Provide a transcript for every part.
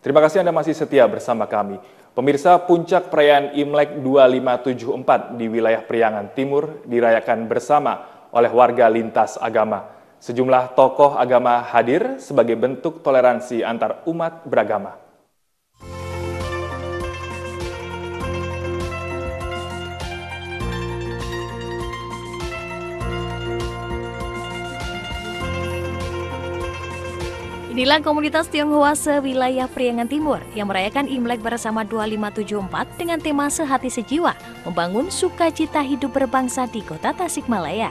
Terima kasih Anda masih setia bersama kami. Pemirsa, puncak perayaan Imlek 2574 di wilayah Priangan Timur dirayakan bersama oleh warga lintas agama. Sejumlah tokoh agama hadir sebagai bentuk toleransi antar umat beragama. Inilah komunitas Tionghoa sewilayah Priangan Timur yang merayakan Imlek bersama 2574 dengan tema Sehati Sejiwa, membangun sukacita hidup berbangsa di kota Tasikmalaya.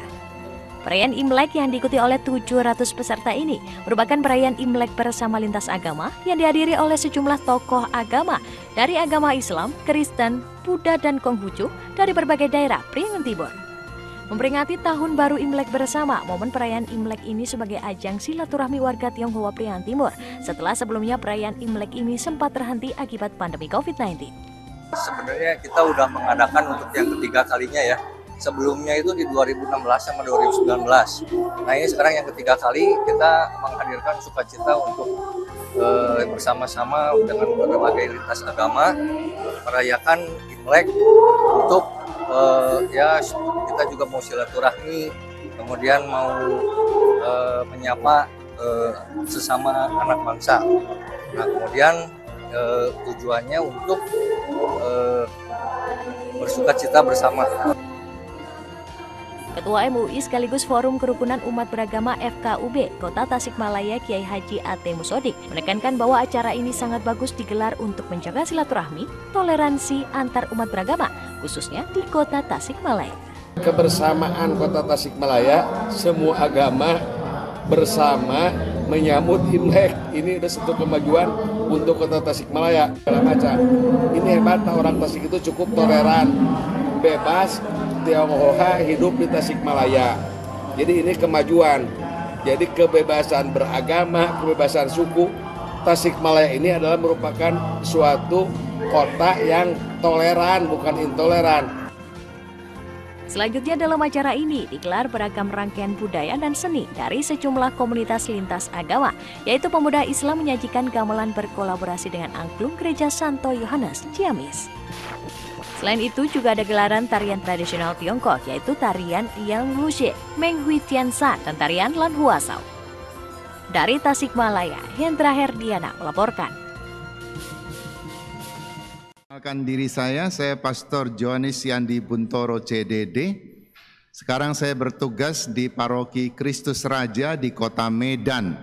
Perayaan Imlek yang diikuti oleh 700 peserta ini merupakan perayaan Imlek bersama lintas agama yang dihadiri oleh sejumlah tokoh agama dari agama Islam, Kristen, Buddha, dan Konghucu dari berbagai daerah Priangan Timur. Memperingati Tahun Baru Imlek bersama, momen perayaan Imlek ini sebagai ajang silaturahmi warga Tionghoa Priangan Timur setelah sebelumnya perayaan Imlek ini sempat terhenti akibat pandemi COVID-19. Sebenarnya kita udah mengadakan untuk yang ketiga kalinya ya. Sebelumnya itu di 2016 sama 2019. Nah ini sekarang yang ketiga kali kita menghadirkan sukacita untuk bersama-sama dengan berbagai lintas agama merayakan Imlek untuk ya kita juga mau silaturahmi, kemudian mau menyapa sesama anak bangsa. Nah kemudian tujuannya untuk bersukacita bersama. Ketua MUI sekaligus Forum Kerukunan Umat Beragama FKUB Kota Tasikmalaya Kiai Haji Ate Musodik menekankan bahwa acara ini sangat bagus digelar untuk menjaga silaturahmi, toleransi antar umat beragama, khususnya di Kota Tasikmalaya. Kebersamaan Kota Tasikmalaya, semua agama bersama menyambut Imlek. Ini ada satu kemajuan untuk Kota Tasikmalaya. Ini hebat, orang Tasik itu cukup toleran, bebas. Tionghoa hidup di Tasikmalaya. Jadi ini kemajuan. Jadi kebebasan beragama, kebebasan suku, Tasikmalaya ini adalah merupakan suatu kota yang toleran, bukan intoleran. Selanjutnya dalam acara ini digelar beragam rangkaian budaya dan seni dari sejumlah komunitas lintas agama, yaitu pemuda Islam menyajikan gamelan berkolaborasi dengan angklung Gereja Santo Yohanes Ciamis. Selain itu juga ada gelaran tarian tradisional Tiongkok, yaitu tarian Yang Luxie, Meng Hui Tian San, dan tarian Lan Hua Sao. Dari Tasikmalaya, Hendra Herdiana melaporkan. Perkenalkan diri saya Pastor Johannes Yandi Buntoro CDD. Sekarang saya bertugas di Paroki Kristus Raja di Kota Medan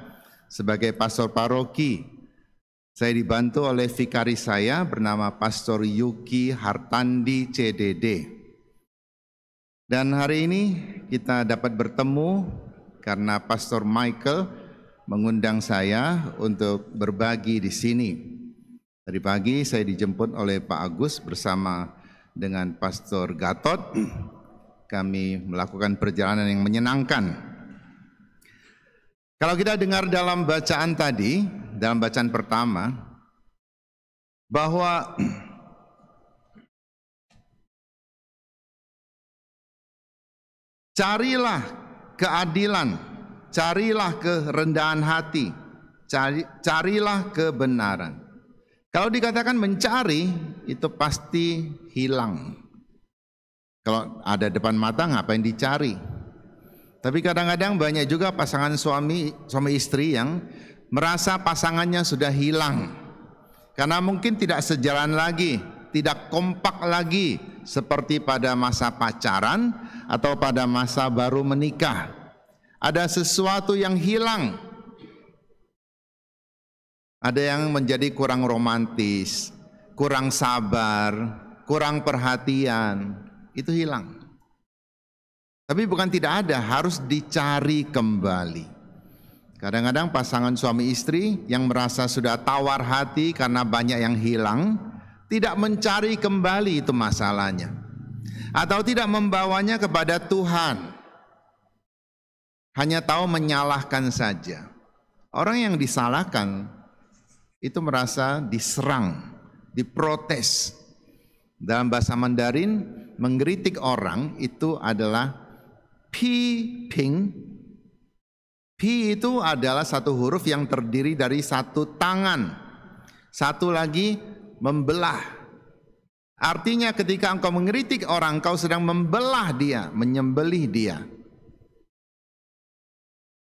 sebagai pastor paroki. Saya dibantu oleh vikaris saya bernama Pastor Yuki Hartandi CDD. Dan hari ini kita dapat bertemu karena Pastor Michael mengundang saya untuk berbagi di sini. Tadi pagi saya dijemput oleh Pak Agus bersama dengan Pastor Gatot. Kami melakukan perjalanan yang menyenangkan. Kalau kita dengar dalam bacaan tadi, dalam bacaan pertama, bahwa carilah keadilan, carilah kerendahan hati, carilah kebenaran. Kalau dikatakan mencari, itu pasti hilang. Kalau ada depan mata, ngapain dicari? Tapi kadang-kadang banyak juga pasangan suami istri yang merasa pasangannya sudah hilang. Karena mungkin tidak sejalan lagi, tidak kompak lagi seperti pada masa pacaran atau pada masa baru menikah. Ada sesuatu yang hilang. Ada yang menjadi kurang romantis, kurang sabar, kurang perhatian, itu hilang. Tapi bukan tidak ada, harus dicari kembali. Kadang-kadang pasangan suami istri yang merasa sudah tawar hati karena banyak yang hilang, tidak mencari kembali itu masalahnya. Atau tidak membawanya kepada Tuhan. Hanya tahu menyalahkan saja. Orang yang disalahkan itu merasa diserang, diprotes. Dalam bahasa Mandarin, mengkritik orang itu adalah Ping. Pi itu adalah satu huruf yang terdiri dari satu tangan. Satu lagi, membelah. Artinya ketika engkau mengkritik orang, engkau sedang membelah dia, menyembelih dia.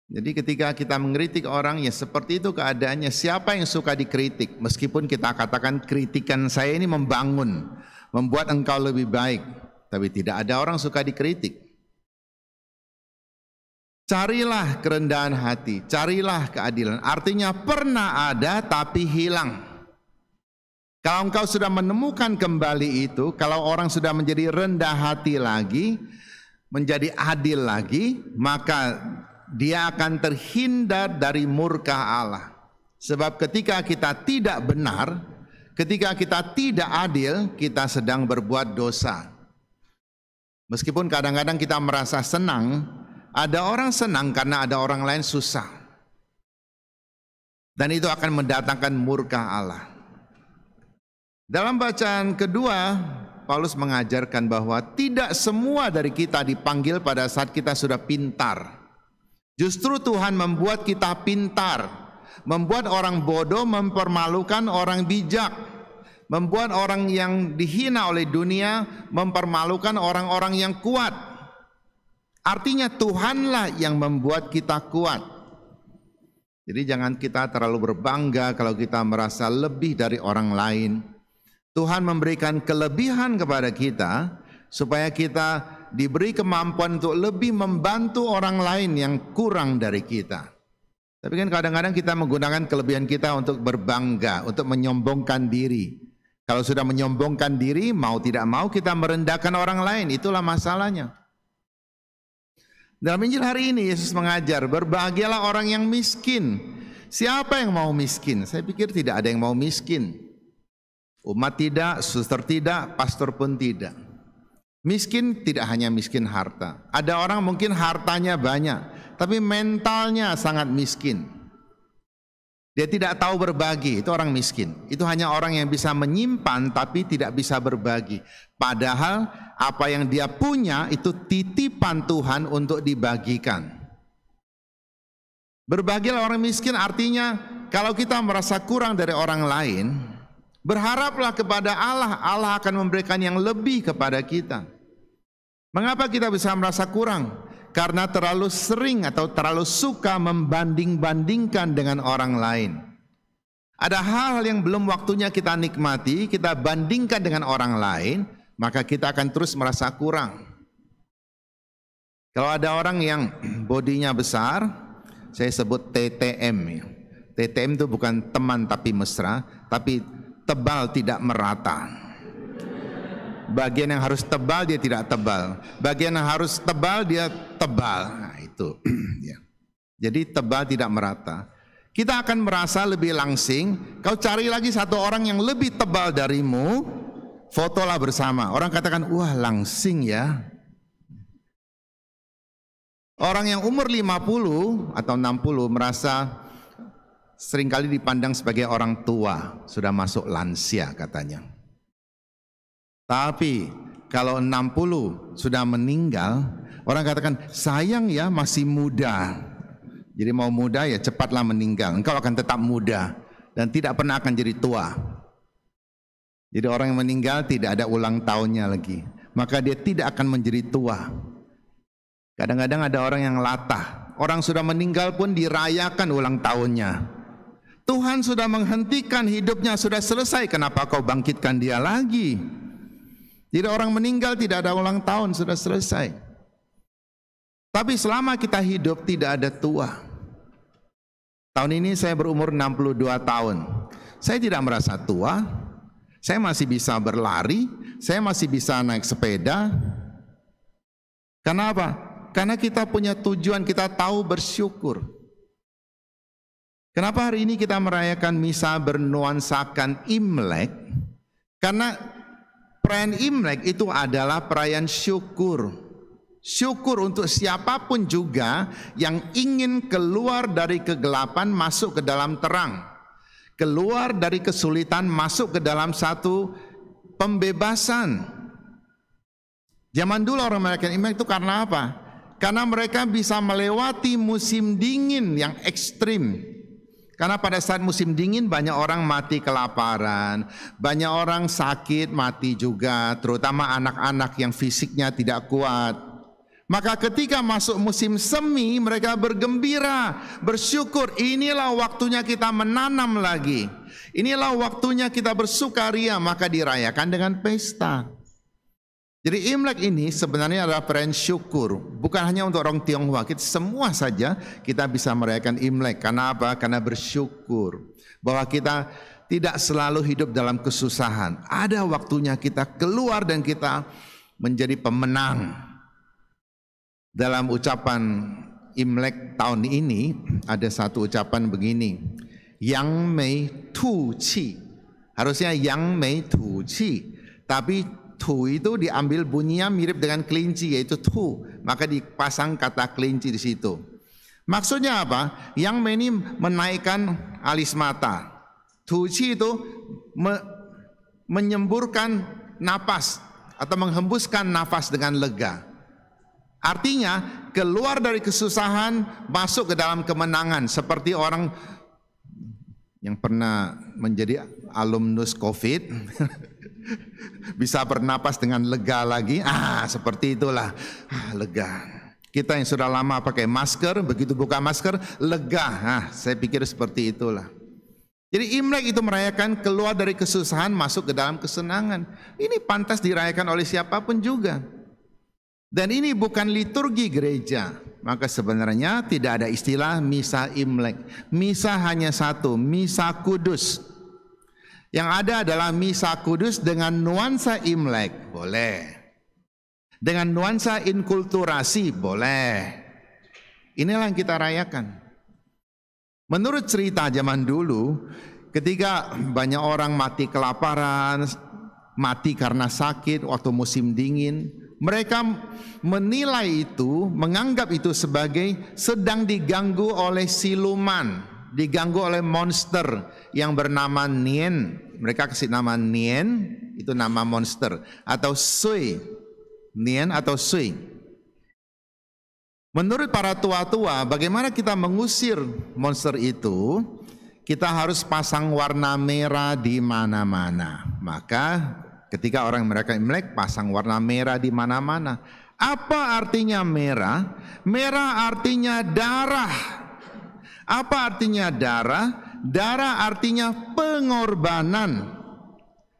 Jadi ketika kita mengkritik orang, ya seperti itu keadaannya. Siapa yang suka dikritik? Meskipun kita katakan kritikan saya ini membangun, membuat engkau lebih baik, tapi tidak ada orang suka dikritik. Carilah kerendahan hati, carilah keadilan. Artinya pernah ada tapi hilang. Kalau engkau sudah menemukan kembali itu, kalau orang sudah menjadi rendah hati lagi, menjadi adil lagi, maka dia akan terhindar dari murka Allah. Sebab ketika kita tidak benar, ketika kita tidak adil, kita sedang berbuat dosa. Meskipun kadang-kadang kita merasa senang, ada orang senang karena ada orang lain susah. Dan itu akan mendatangkan murka Allah. Dalam bacaan kedua, Paulus mengajarkan bahwa tidak semua dari kita dipanggil pada saat kita sudah pintar. Justru Tuhan membuat kita pintar, membuat orang bodoh mempermalukan orang bijak, membuat orang yang dihina oleh dunia mempermalukan orang-orang yang kuat. Artinya Tuhanlah yang membuat kita kuat. Jadi jangan kita terlalu berbangga kalau kita merasa lebih dari orang lain. Tuhan memberikan kelebihan kepada kita supaya kita diberi kemampuan untuk lebih membantu orang lain yang kurang dari kita. Tapi kan kadang-kadang kita menggunakan kelebihan kita untuk berbangga, untuk menyombongkan diri. Kalau sudah menyombongkan diri, mau tidak mau kita merendahkan orang lain, itulah masalahnya. Dalam Injil hari ini Yesus mengajar, berbahagialah orang yang miskin. Siapa yang mau miskin? Saya pikir tidak ada yang mau miskin. Umat tidak, suster tidak, pastor pun tidak. Miskin tidak hanya miskin harta. Ada orang mungkin hartanya banyak, tapi mentalnya sangat miskin. Dia tidak tahu berbagi, itu orang miskin. Itu hanya orang yang bisa menyimpan tapi tidak bisa berbagi. Padahal apa yang dia punya itu titipan Tuhan untuk dibagikan. Berbagilah orang miskin artinya kalau kita merasa kurang dari orang lain, berharaplah kepada Allah, Allah akan memberikan yang lebih kepada kita. Mengapa kita bisa merasa kurang? Karena terlalu sering atau terlalu suka membanding-bandingkan dengan orang lain. Ada hal yang belum waktunya kita nikmati, kita bandingkan dengan orang lain, maka kita akan terus merasa kurang. Kalau ada orang yang bodinya besar, saya sebut TTM. TTM itu bukan teman tapi mesra, tapi tebal tidak merata. Bagian yang harus tebal dia tidak tebal, bagian yang harus tebal dia tebal. Nah itu ya. Jadi tebal tidak merata. Kita akan merasa lebih langsing. Kau cari lagi satu orang yang lebih tebal darimu, fotolah bersama. Orang katakan, wah langsing ya. Orang yang umur 50 atau 60 merasa seringkali dipandang sebagai orang tua, sudah masuk lansia katanya. Tapi kalau 60 sudah meninggal, orang katakan sayang ya masih muda. Jadi mau muda ya cepatlah meninggal. Engkau akan tetap muda dan tidak pernah akan jadi tua. Jadi orang yang meninggal tidak ada ulang tahunnya lagi, maka dia tidak akan menjadi tua. Kadang-kadang ada orang yang latah. Orang sudah meninggal pun dirayakan ulang tahunnya. Tuhan sudah menghentikan hidupnya, sudah selesai. Kenapa kau bangkitkan dia lagi? Jadi orang meninggal tidak ada ulang tahun, sudah selesai. Tapi selama kita hidup tidak ada tua. Tahun ini saya berumur 62 tahun. Saya tidak merasa tua. Saya masih bisa berlari, saya masih bisa naik sepeda. Kenapa? Karena kita punya tujuan, kita tahu bersyukur. Kenapa hari ini kita merayakan misa bernuansakan Imlek? Karena perayaan Imlek itu adalah perayaan syukur. Syukur untuk siapapun juga yang ingin keluar dari kegelapan masuk ke dalam terang. Keluar dari kesulitan masuk ke dalam satu pembebasan. Zaman dulu orang merayakan Imlek itu karena apa? Karena mereka bisa melewati musim dingin yang ekstrim. Karena pada saat musim dingin banyak orang mati kelaparan, banyak orang sakit mati juga, terutama anak-anak yang fisiknya tidak kuat. Maka ketika masuk musim semi mereka bergembira, bersyukur, inilah waktunya kita menanam lagi. Inilah waktunya kita bersukaria, maka dirayakan dengan pesta. Jadi Imlek ini sebenarnya adalah perayaan syukur, bukan hanya untuk orang Tionghoa, kita semua saja kita bisa merayakan Imlek. Karena apa? Karena bersyukur bahwa kita tidak selalu hidup dalam kesusahan. Ada waktunya kita keluar dan kita menjadi pemenang. Dalam ucapan Imlek tahun ini ada satu ucapan begini, Yang Mei Tu Qi. Harusnya Yang Mei Tu Qi, tapi tu itu diambil bunyinya mirip dengan kelinci, yaitu tu, maka dipasang kata kelinci di situ. Maksudnya apa? Yang Mei ini menaikkan alis mata. Tu Qi itu menyemburkan napas atau menghembuskan nafas dengan lega. Artinya keluar dari kesusahan, masuk ke dalam kemenangan. Seperti orang yang pernah menjadi alumnus COVID bisa bernapas dengan lega lagi. Seperti itulah, lega. Kita yang sudah lama pakai masker, begitu buka masker, lega. Saya pikir seperti itulah. Jadi Imlek itu merayakan keluar dari kesusahan, masuk ke dalam kesenangan. Ini pantas dirayakan oleh siapapun juga. Dan ini bukan liturgi gereja. Maka sebenarnya tidak ada istilah misa Imlek. Misa hanya satu, misa kudus. Yang ada adalah misa kudus dengan nuansa Imlek, boleh. Dengan nuansa inkulturasi, boleh. Inilah yang kita rayakan. Menurut cerita zaman dulu, ketika banyak orang mati kelaparan, mati karena sakit waktu musim dingin, mereka menilai itu, menganggap itu sebagai sedang diganggu oleh siluman, diganggu oleh monster yang bernama Nien. Mereka kasih nama Nien, itu nama monster, atau Sui, Nien atau Sui. Menurut para tua-tua, bagaimana kita mengusir monster itu? Kita harus pasang warna merah di mana-mana. Maka ketika orang merayakan Imlek, pasang warna merah di mana-mana. Apa artinya merah? Merah artinya darah. Apa artinya darah? Darah artinya pengorbanan.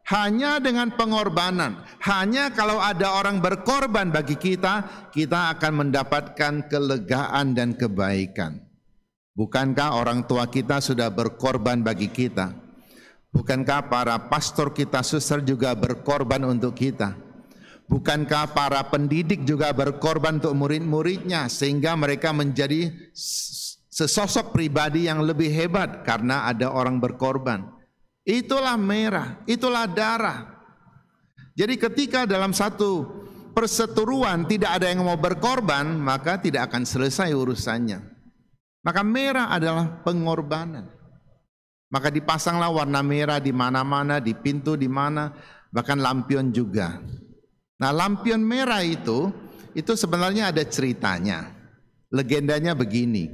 Hanya dengan pengorbanan, hanya kalau ada orang berkorban bagi kita, kita akan mendapatkan kelegaan dan kebaikan. Bukankah orang tua kita sudah berkorban bagi kita? Bukankah para pastor kita, suster juga berkorban untuk kita? Bukankah para pendidik juga berkorban untuk murid-muridnya, sehingga mereka menjadi sesosok pribadi yang lebih hebat karena ada orang berkorban? Itulah merah, itulah darah. Jadi ketika dalam satu perseteruan tidak ada yang mau berkorban, maka tidak akan selesai urusannya. Maka merah adalah pengorbanan. Maka dipasanglah warna merah di mana-mana, di pintu di mana, bahkan lampion juga. Nah, lampion merah itu sebenarnya ada ceritanya. Legendanya begini.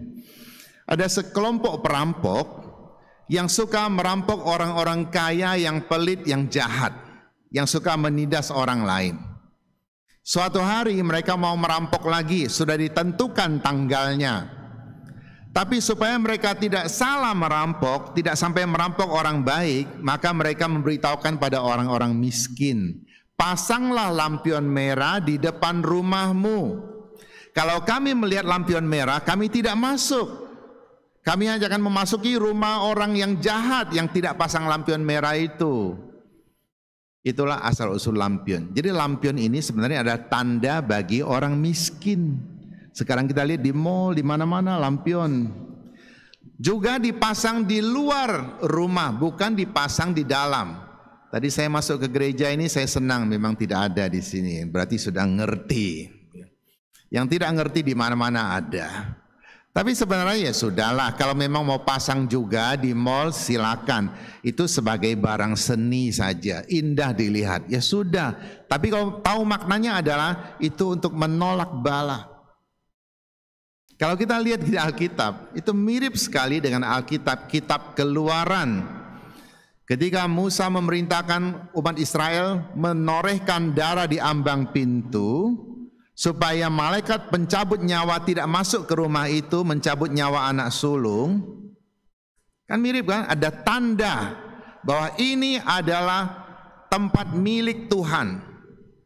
Ada sekelompok perampok yang suka merampok orang-orang kaya yang pelit, yang jahat, yang suka menindas orang lain. Suatu hari mereka mau merampok lagi, sudah ditentukan tanggalnya. Tapi supaya mereka tidak salah merampok, tidak sampai merampok orang baik, maka mereka memberitahukan pada orang-orang miskin, pasanglah lampion merah di depan rumahmu. Kalau kami melihat lampion merah, kami tidak masuk. Kami hanya akan memasuki rumah orang yang jahat yang tidak pasang lampion merah itu. Itulah asal-usul lampion. Jadi lampion ini sebenarnya ada tanda bagi orang miskin. Sekarang kita lihat di mall, di mana-mana lampion. Juga dipasang di luar rumah, bukan dipasang di dalam. Tadi saya masuk ke gereja ini, saya senang memang tidak ada di sini. Berarti sudah ngerti. Yang tidak ngerti di mana-mana ada. Tapi sebenarnya ya sudahlah, kalau memang mau pasang juga di mall silakan. Itu sebagai barang seni saja, indah dilihat. Ya sudah. Tapi kalau tahu maknanya adalah itu untuk menolak bala. Kalau kita lihat di Alkitab, itu mirip sekali dengan Alkitab, kitab Keluaran. Ketika Musa memerintahkan umat Israel menorehkan darah di ambang pintu, supaya malaikat pencabut nyawa tidak masuk ke rumah itu, mencabut nyawa anak sulung. Kan mirip kan? Ada tanda bahwa ini adalah tempat milik Tuhan.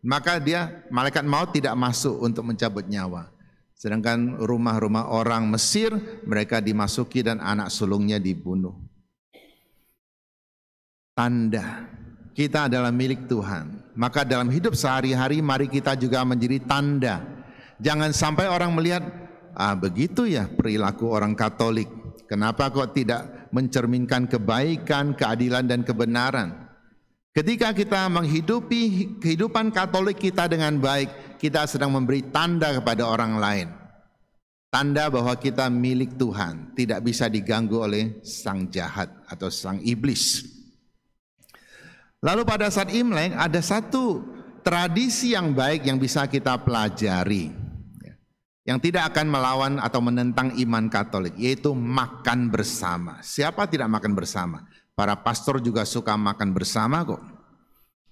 Maka malaikat maut tidak masuk untuk mencabut nyawa. Sedangkan rumah-rumah orang Mesir, mereka dimasuki dan anak sulungnya dibunuh. Tanda kita adalah milik Tuhan. Maka dalam hidup sehari-hari mari kita juga menjadi tanda. Jangan sampai orang melihat, begitu ya perilaku orang Katolik. Kenapa kok tidak mencerminkan kebaikan, keadilan dan kebenaran? Ketika kita menghidupi kehidupan Katolik kita dengan baik, kita sedang memberi tanda kepada orang lain. Tanda bahwa kita milik Tuhan, tidak bisa diganggu oleh sang jahat atau sang iblis. Lalu pada saat Imlek ada satu tradisi yang baik yang bisa kita pelajari, yang tidak akan melawan atau menentang iman Katolik, yaitu makan bersama. Siapa tidak makan bersama? Para pastor juga suka makan bersama kok.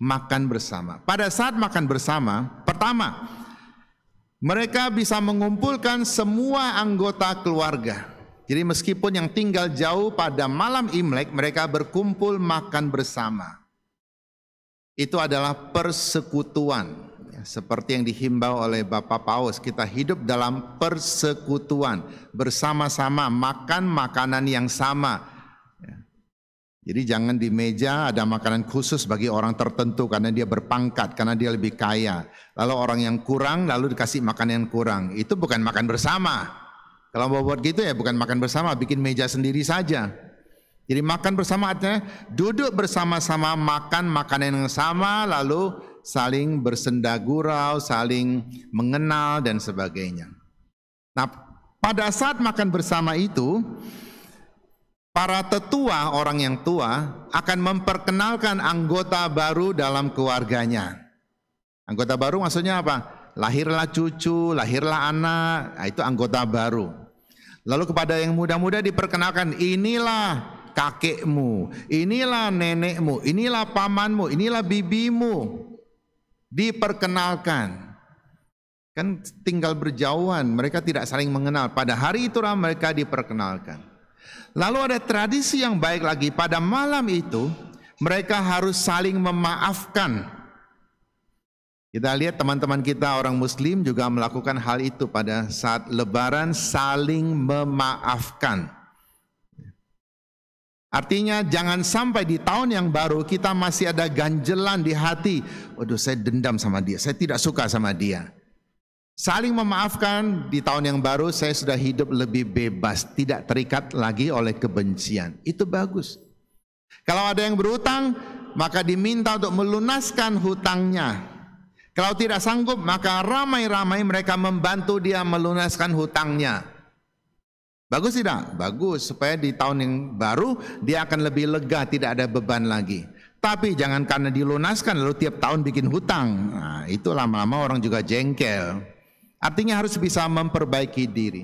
Makan bersama. Pada saat makan bersama, pertama, mereka bisa mengumpulkan semua anggota keluarga. Jadi meskipun yang tinggal jauh pada malam Imlek, mereka berkumpul makan bersama. Itu adalah persekutuan, seperti yang dihimbau oleh Bapak Paus, kita hidup dalam persekutuan, bersama-sama makan makanan yang sama. Jadi jangan di meja ada makanan khusus bagi orang tertentu karena dia berpangkat, karena dia lebih kaya. Lalu orang yang kurang lalu dikasih makanan yang kurang, itu bukan makan bersama. Kalau mau buat gitu ya bukan makan bersama, bikin meja sendiri saja. Jadi makan bersama artinya duduk bersama-sama makan makanan yang sama, lalu saling bersenda gurau, saling mengenal dan sebagainya. Nah, pada saat makan bersama itu, para tetua, orang yang tua akan memperkenalkan anggota baru dalam keluarganya. Anggota baru maksudnya apa? Lahirlah cucu, lahirlah anak, nah, itu anggota baru. Lalu kepada yang muda-muda diperkenalkan, inilah kakekmu, inilah nenekmu, inilah pamanmu, inilah bibimu. Diperkenalkan. Kan tinggal berjauhan, mereka tidak saling mengenal. Pada hari itulah mereka diperkenalkan. Lalu ada tradisi yang baik lagi, pada malam itu mereka harus saling memaafkan. Kita lihat teman-teman kita orang Muslim juga melakukan hal itu pada saat Lebaran, saling memaafkan. Artinya jangan sampai di tahun yang baru kita masih ada ganjelan di hati. Waduh, saya dendam sama dia, saya tidak suka sama dia. Saling memaafkan, di tahun yang baru saya sudah hidup lebih bebas, tidak terikat lagi oleh kebencian. Itu bagus. Kalau ada yang berhutang, maka diminta untuk melunaskan hutangnya. Kalau tidak sanggup, maka ramai-ramai mereka membantu dia melunaskan hutangnya. Bagus tidak? Bagus, supaya di tahun yang baru dia akan lebih lega, tidak ada beban lagi. Tapi jangan karena dilunaskan lalu tiap tahun bikin hutang. Nah, itu lama-lama orang juga jengkel. Artinya harus bisa memperbaiki diri.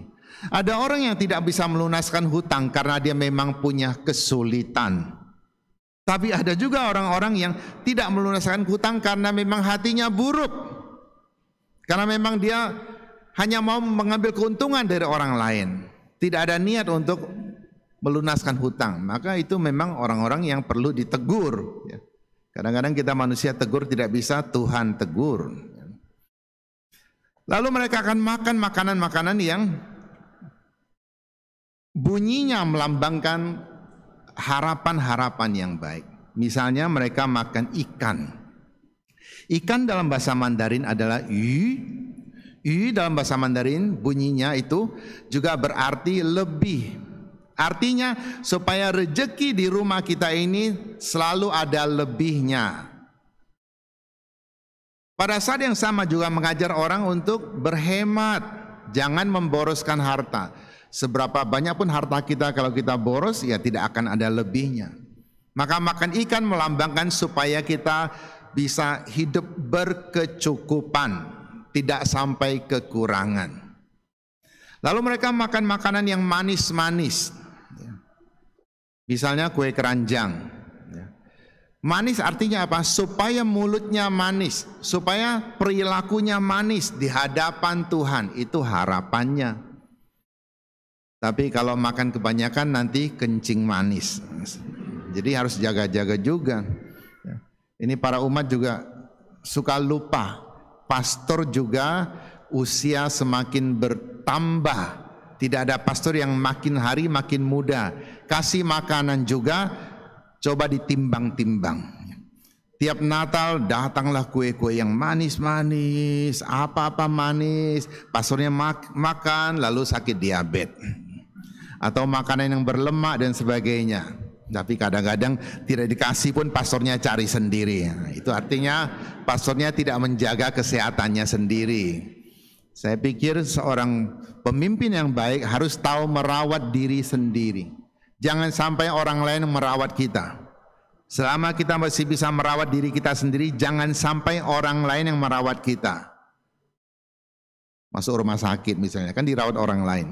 Ada orang yang tidak bisa melunaskan hutang karena dia memang punya kesulitan. Tapi ada juga orang-orang yang tidak melunaskan hutang karena memang hatinya buruk. Karena memang dia hanya mau mengambil keuntungan dari orang lain. Tidak ada niat untuk melunaskan hutang. Maka itu memang orang-orang yang perlu ditegur. Kadang-kadang kita manusia tegur tidak bisa, Tuhan tegur. Lalu mereka akan makan makanan-makanan yang bunyinya melambangkan harapan-harapan yang baik. Misalnya mereka makan ikan. Ikan dalam bahasa Mandarin adalah yu. Yu dalam bahasa Mandarin bunyinya itu juga berarti lebih. Artinya supaya rejeki di rumah kita ini selalu ada lebihnya. Pada saat yang sama juga mengajar orang untuk berhemat, jangan memboroskan harta. Seberapa banyak pun harta kita kalau kita boros ya tidak akan ada lebihnya. Maka makan ikan melambangkan supaya kita bisa hidup berkecukupan, tidak sampai kekurangan. Lalu mereka makan makanan yang manis-manis. Misalnya kue keranjang. Manis artinya apa? Supaya mulutnya manis, supaya perilakunya manis di hadapan Tuhan. Itu harapannya. Tapi kalau makan kebanyakan nanti kencing manis. Jadi harus jaga-jaga juga. Ini para umat juga suka lupa. Pastor juga usia semakin bertambah. Tidak ada pastor yang makin hari makin muda. Kasih makanan juga coba ditimbang-timbang. Tiap Natal datanglah kue-kue yang manis-manis, apa-apa manis. Pastornya makan lalu sakit diabetes. Atau makanan yang berlemak dan sebagainya. Tapi kadang-kadang tidak dikasih pun pastornya cari sendiri. Itu artinya pastornya tidak menjaga kesehatannya sendiri. Saya pikir seorang pemimpin yang baik harus tahu merawat diri sendiri. Jangan sampai orang lain merawat kita. Selama kita masih bisa merawat diri kita sendiri, jangan sampai orang lain yang merawat kita. Masuk rumah sakit misalnya, kan dirawat orang lain.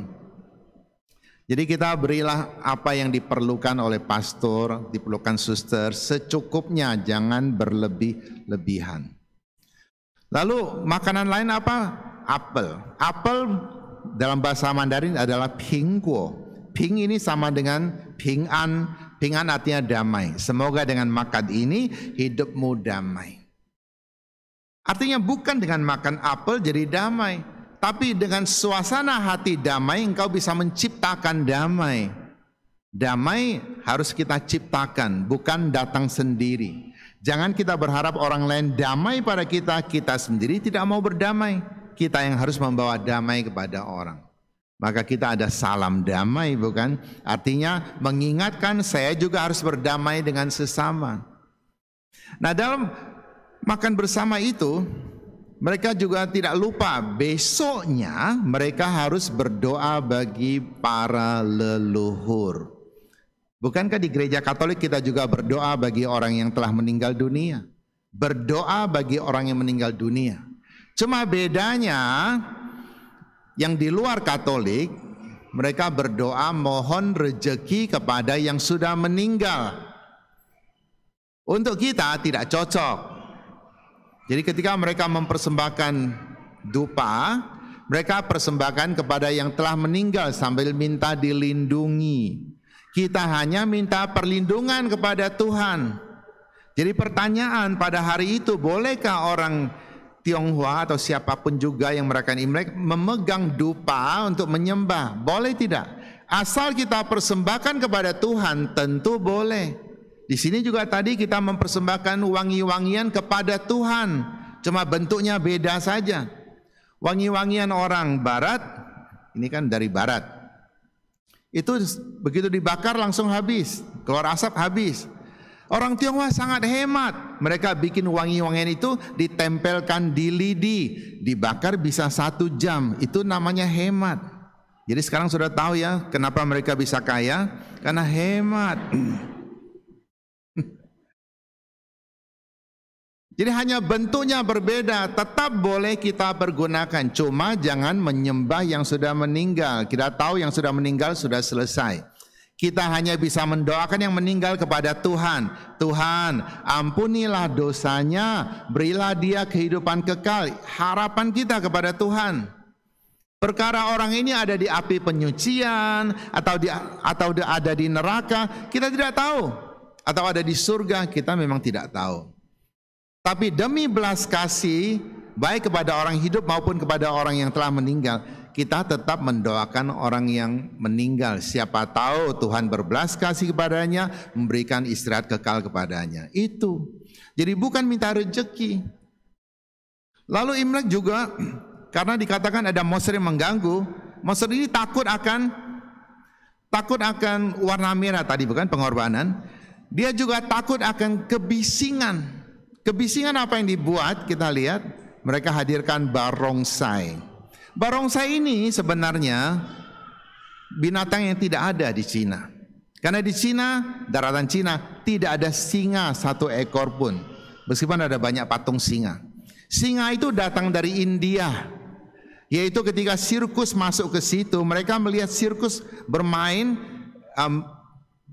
Jadi kita berilah apa yang diperlukan oleh pastor, diperlukan suster, secukupnya, jangan berlebih-lebihan. Lalu makanan lain apa? Apel. Apel dalam bahasa Mandarin adalah pingguo. Ping ini sama dengan ping'an. Ping'an artinya damai. Semoga dengan makan ini hidupmu damai. Artinya bukan dengan makan apel jadi damai, tapi dengan suasana hati damai engkau bisa menciptakan damai. Damai harus kita ciptakan, bukan datang sendiri. Jangan kita berharap orang lain damai pada kita, kita sendiri tidak mau berdamai. Kita yang harus membawa damai kepada orang. Maka kita ada salam damai, bukan? Artinya mengingatkan saya juga harus berdamai dengan sesama. Nah, dalam makan bersama itu mereka juga tidak lupa besoknya mereka harus berdoa bagi para leluhur. Bukankah di gereja Katolik kita juga berdoa bagi orang yang telah meninggal dunia? Berdoa bagi orang yang meninggal dunia. Cuma bedanya yang di luar Katolik mereka berdoa mohon rejeki kepada yang sudah meninggal. Untuk kita tidak cocok. Jadi ketika mereka mempersembahkan dupa, mereka persembahkan kepada yang telah meninggal sambil minta dilindungi. Kita hanya minta perlindungan kepada Tuhan. Jadi pertanyaan pada hari itu, bolehkah orang Tionghoa atau siapapun juga yang merayakan Imlek memegang dupa untuk menyembah? Boleh tidak? Asal kita persembahkan kepada Tuhan tentu boleh. Di sini juga tadi kita mempersembahkan wangi-wangian kepada Tuhan. Cuma bentuknya beda saja. Wangi-wangian orang barat, ini kan dari barat. Itu begitu dibakar langsung habis, keluar asap habis. Orang Tionghoa sangat hemat. Mereka bikin wangi-wangian itu ditempelkan di lidi, dibakar bisa 1 jam. Itu namanya hemat. Jadi sekarang sudah tahu ya kenapa mereka bisa kaya? Karena hemat. Jadi hanya bentuknya berbeda, tetap boleh kita pergunakan. Cuma jangan menyembah yang sudah meninggal. Kita tahu yang sudah meninggal sudah selesai. Kita hanya bisa mendoakan yang meninggal kepada Tuhan. Tuhan, ampunilah dosanya, berilah dia kehidupan kekal. Harapan kita kepada Tuhan. Perkara orang ini ada di api penyucian atau ada di neraka, kita tidak tahu. Atau ada di surga, kita memang tidak tahu. Tapi demi belas kasih, baik kepada orang hidup maupun kepada orang yang telah meninggal, kita tetap mendoakan orang yang meninggal. Siapa tahu Tuhan berbelas kasih kepadanya, memberikan istirahat kekal kepadanya. Itu. Jadi bukan minta rezeki. Lalu Imlek juga, karena dikatakan ada monster yang mengganggu, monster ini takut akan warna merah tadi, bukan pengorbanan. Dia juga takut akan kebisingan. Kebisingan apa yang dibuat? Kita lihat, mereka hadirkan barongsai. Barongsai ini sebenarnya binatang yang tidak ada di Cina. Karena di Cina, daratan Cina, tidak ada singa 1 ekor pun. Meskipun ada banyak patung singa. Singa itu datang dari India. Yaitu ketika sirkus masuk ke situ, mereka melihat sirkus bermain,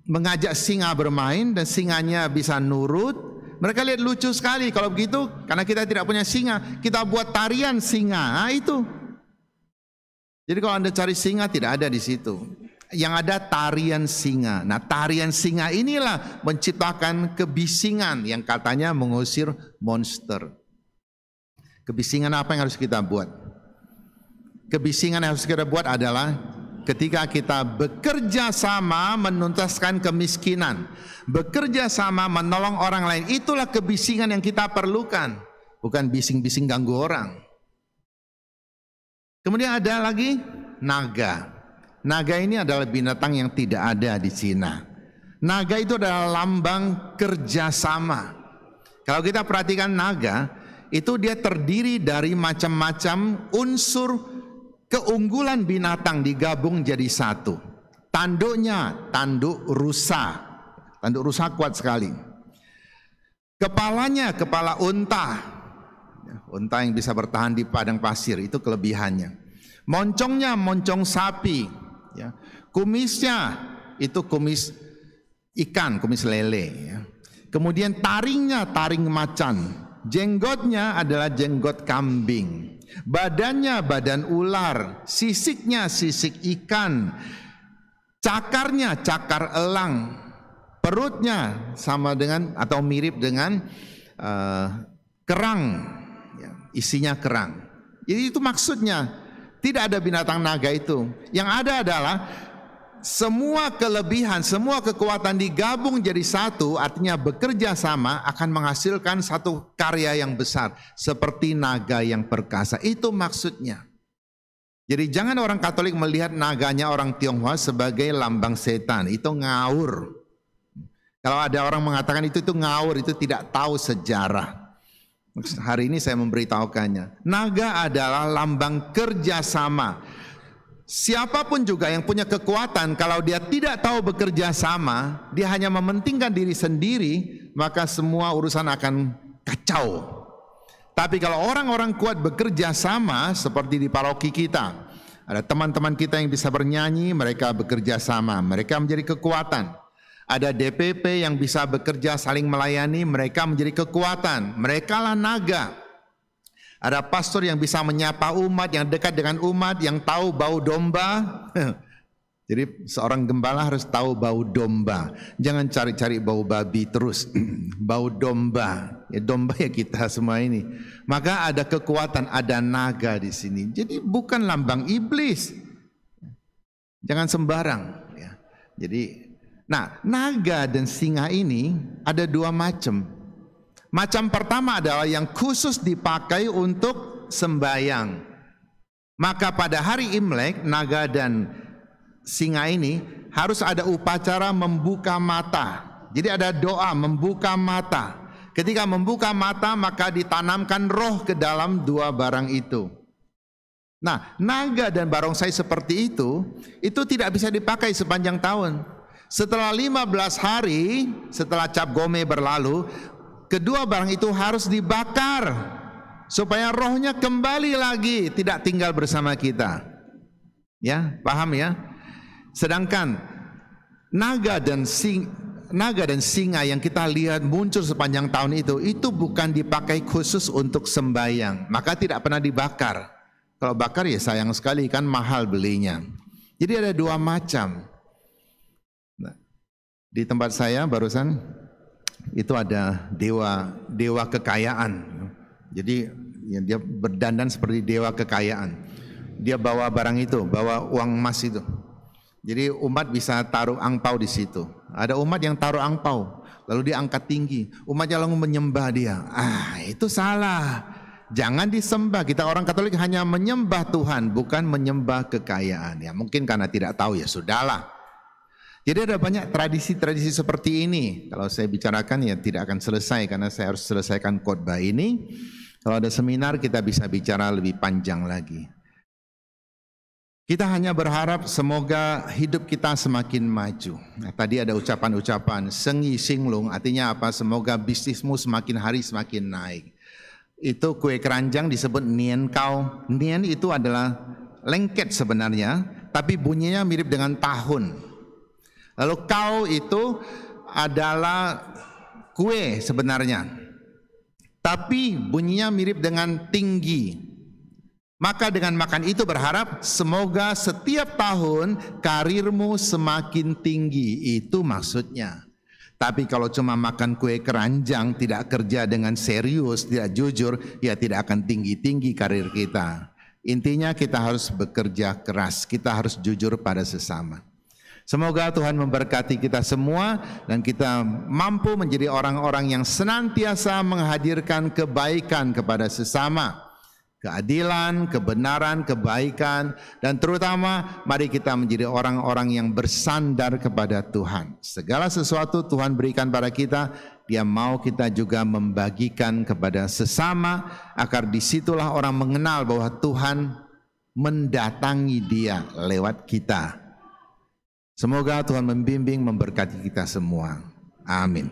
mengajak singa bermain dan singanya bisa nurut. Mereka lihat lucu sekali. Kalau begitu, karena kita tidak punya singa, kita buat tarian singa. Nah, itu. Jadi kalau Anda cari singa tidak ada di situ. Yang ada tarian singa. Nah, tarian singa inilah menciptakan kebisingan yang katanya mengusir monster. Kebisingan apa yang harus kita buat? Kebisingan yang harus kita buat adalah ketika kita bekerja sama menuntaskan kemiskinan, bekerja sama menolong orang lain. Itulah kebisingan yang kita perlukan, bukan bising-bising ganggu orang. Kemudian ada lagi naga. Naga ini adalah binatang yang tidak ada di Cina. Naga itu adalah lambang kerjasama. Kalau kita perhatikan naga, itu dia terdiri dari macam-macam unsur keunggulan binatang digabung jadi satu. Tanduknya tanduk rusa. Tanduk rusa kuat sekali. Kepalanya kepala unta. Unta yang bisa bertahan di padang pasir, itu kelebihannya. Moncongnya moncong sapi. Kumisnya itu kumis ikan, kumis lele. Kemudian taringnya taring macan. Jenggotnya adalah jenggot kambing. Badannya badan ular, sisiknya sisik ikan, cakarnya cakar elang, perutnya sama dengan atau mirip dengan kerang, isinya kerang. Jadi itu maksudnya, tidak ada binatang naga itu. Yang ada adalah semua kelebihan, semua kekuatan digabung jadi satu, artinya bekerja sama akan menghasilkan satu karya yang besar. Seperti naga yang perkasa, itu maksudnya. Jadi jangan orang Katolik melihat naganya orang Tionghoa sebagai lambang setan, itu ngawur. Kalau ada orang mengatakan itu ngawur, itu tidak tahu sejarah. Hari ini saya memberitahukannya. Naga adalah lambang kerjasama. Siapapun juga yang punya kekuatan, kalau dia tidak tahu bekerja sama, dia hanya mementingkan diri sendiri, maka semua urusan akan kacau. Tapi kalau orang-orang kuat bekerja sama, seperti di paroki kita, ada teman-teman kita yang bisa bernyanyi, mereka bekerja sama, mereka menjadi kekuatan. Ada DPP yang bisa bekerja saling melayani, mereka menjadi kekuatan, mereka lah naga. Ada pastor yang bisa menyapa umat, yang dekat dengan umat, yang tahu bau domba. Jadi seorang gembala harus tahu bau domba. Jangan cari-cari bau babi terus. Bau domba. Ya domba ya kita semua ini. Maka ada kekuatan, ada naga di sini. Jadi bukan lambang iblis. Jangan sembarang. Ya. Jadi, nah naga dan singa ini ada dua macam. Macam pertama adalah yang khusus dipakai untuk sembahyang. Maka pada hari Imlek, naga dan singa ini harus ada upacara membuka mata. Jadi ada doa membuka mata. Ketika membuka mata, maka ditanamkan roh ke dalam dua barang itu. Nah, naga dan barongsai seperti itu tidak bisa dipakai sepanjang tahun. Setelah 15 hari, setelah Cap Gome berlalu, kedua barang itu harus dibakar supaya rohnya kembali lagi, tidak tinggal bersama kita. Ya, paham ya? Sedangkan naga dan singa yang kita lihat muncul sepanjang tahun itu bukan dipakai khusus untuk sembahyang, maka tidak pernah dibakar. Kalau bakar ya sayang sekali, kan mahal belinya. Jadi ada dua macam. Nah, di tempat saya barusan itu ada dewa kekayaan. Jadi ya, dia berdandan seperti dewa kekayaan. Dia bawa barang itu, bawa uang emas itu. Jadi umat bisa taruh angpau di situ. Ada umat yang taruh angpau, lalu dia angkat tinggi. Umatnya lalu menyembah dia. Itu salah. Jangan disembah. Kita orang Katolik hanya menyembah Tuhan, bukan menyembah kekayaan. Ya mungkin karena tidak tahu, ya sudahlah. Jadi ada banyak tradisi-tradisi seperti ini. Kalau saya bicarakan ya tidak akan selesai, karena saya harus selesaikan khotbah ini. Kalau ada seminar kita bisa bicara lebih panjang lagi. Kita hanya berharap semoga hidup kita semakin maju. Nah, tadi ada ucapan-ucapan sengi singlung, artinya apa? Semoga bisnismu semakin hari semakin naik. Itu kue keranjang disebut nian kau. Nian itu adalah lengket sebenarnya, tapi bunyinya mirip dengan tahun. Lalu kau itu adalah kue sebenarnya, tapi bunyinya mirip dengan tinggi. Maka dengan makan itu berharap semoga setiap tahun karirmu semakin tinggi, itu maksudnya. Tapi kalau cuma makan kue keranjang, tidak kerja dengan serius, tidak jujur, ya tidak akan tinggi-tinggi karir kita. Intinya kita harus bekerja keras, kita harus jujur pada sesama. Semoga Tuhan memberkati kita semua dan kita mampu menjadi orang-orang yang senantiasa menghadirkan kebaikan kepada sesama. Keadilan, kebenaran, kebaikan, dan terutama mari kita menjadi orang-orang yang bersandar kepada Tuhan. Segala sesuatu Tuhan berikan pada kita, Dia mau kita juga membagikan kepada sesama, agar disitulah orang mengenal bahwa Tuhan mendatangi dia lewat kita. Semoga Tuhan membimbing, memberkati kita semua. Amin.